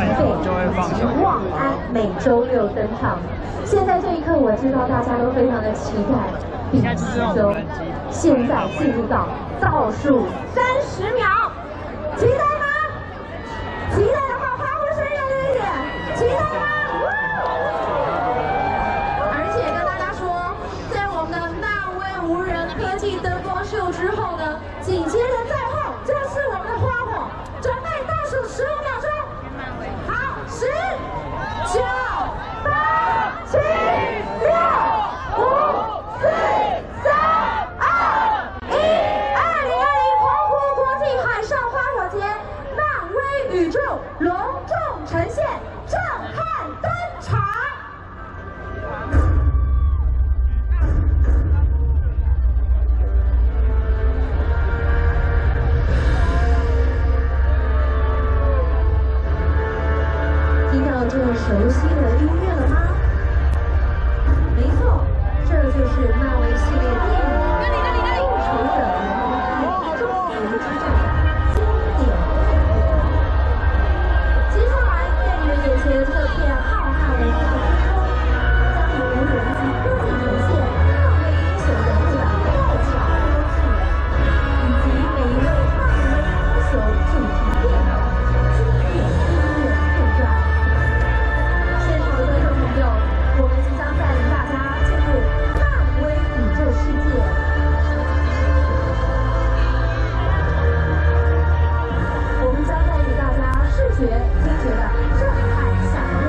费望安每周六登场。现在这一刻，我知道大家都非常的期待比赛中。现在进入到倒数30秒，期待吗？期待的话，发呼声踊跃一点，期待吗？而且跟大家说，在我们的漫威无人科技灯光秀之后呢，紧接着在后就是我们的花火，准备倒数15秒钟。好，10、9、8、7、6、5、4、3、2、1。2020澎湖国际海上花火节，漫威宇宙隆重呈现，震撼登场。听到这熟悉的音乐了吗？没错，这就是漫威系列电影《复仇者联盟》终结之战的经典片段。接下来，电影眼前这片浩瀚无边的天空，将以无人机科技呈现漫威英雄人物的高超优质，以及每一位漫威英雄主题电影经典音乐片段。现场的观众朋友，我们即将带领大家进入漫威宇宙世界。我们将带给大家视觉、听觉的震撼响应。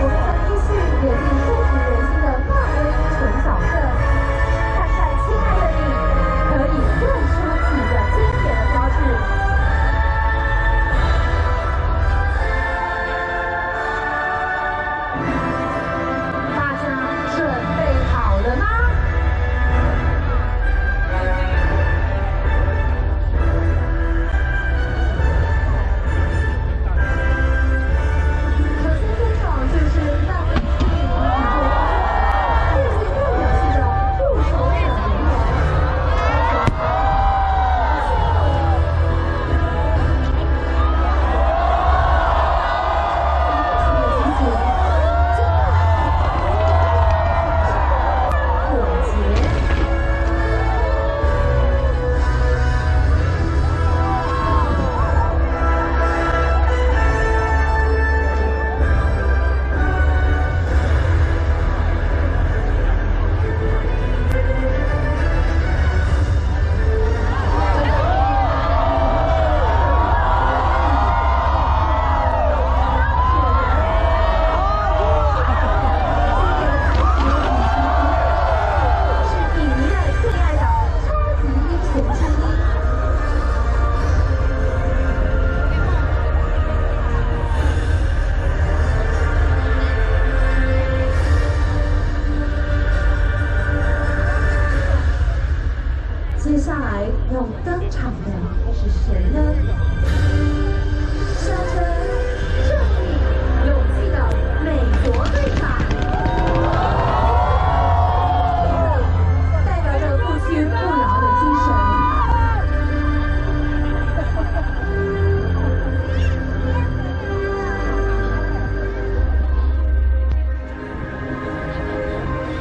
我们将依序演绎深植人心的漫威英雄角色，看看亲爱的你可以认出几个经典的标志。大家准备好了吗？首先登场就是漫威电影宇宙最具代表性的复仇者联盟。是影迷们最爱的超级英雄之一。接下来要登场的是谁呢？象征正义、勇气的美国队长，代表着不屈不挠的精神。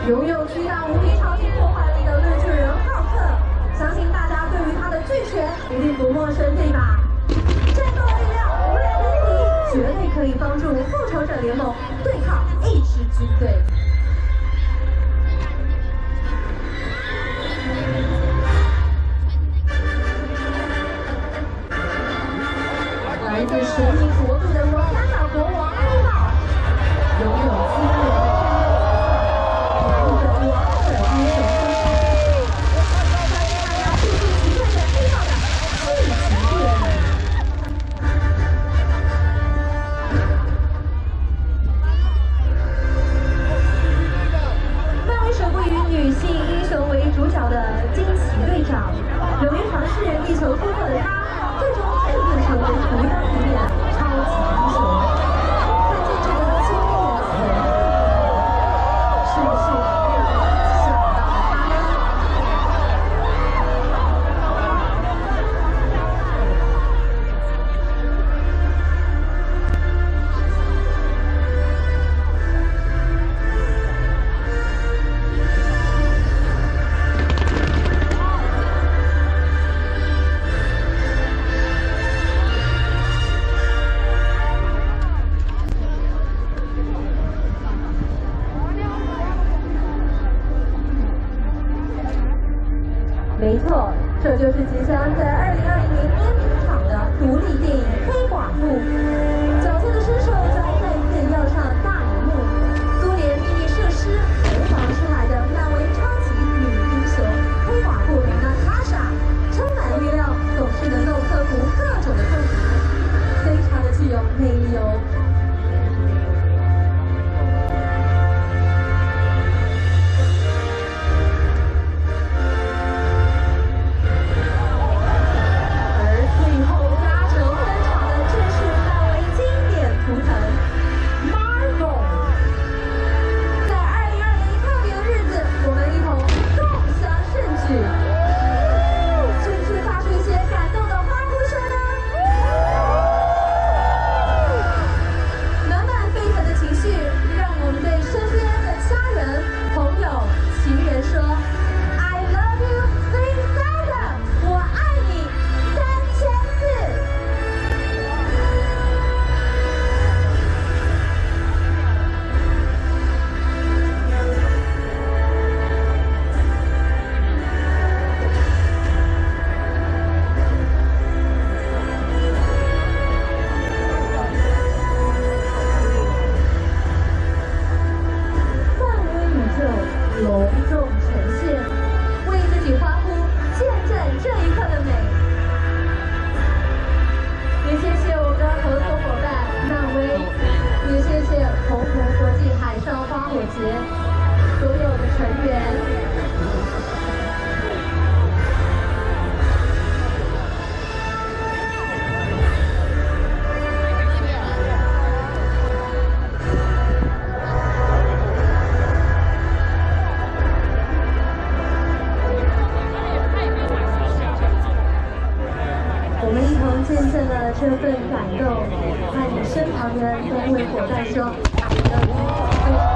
拥有巨大无敌超级破坏力的绿巨人浩克，相信大家对于他的巨拳一定不陌生，对吧？战斗力量无人能敌，绝对可以帮助复仇者联盟对抗一支军队。来自神秘国度的瓦干达国王黑豹，拥有惊人的战斗力，有着王者英雄风范。相信大家最近期待着黑豹的续集电影。漫威首部以女性英雄为主角的惊奇队长，勇于尝试地球突破的他，最终蜕变成为独当一面的超级英雄。看见这个惊人的存在，是不是让人想到了他呢？在2020年烟屏场的独立电影《黑寡妇》，角色的身手将再次要上大荧幕。苏联秘密设施谋划出来的漫威超级女英雄黑寡妇娜塔莎，充满力量，总是能够克服各种的困难，非常的具有魅力哦。 隆重呈现，为自己欢呼，见证这一刻的美。也谢谢我们的合作伙伴漫威，也谢谢澎湖国际海上花火节所有的成员。 我们一同见证了这份感动，在你身旁的人都为伙伴说，I love you。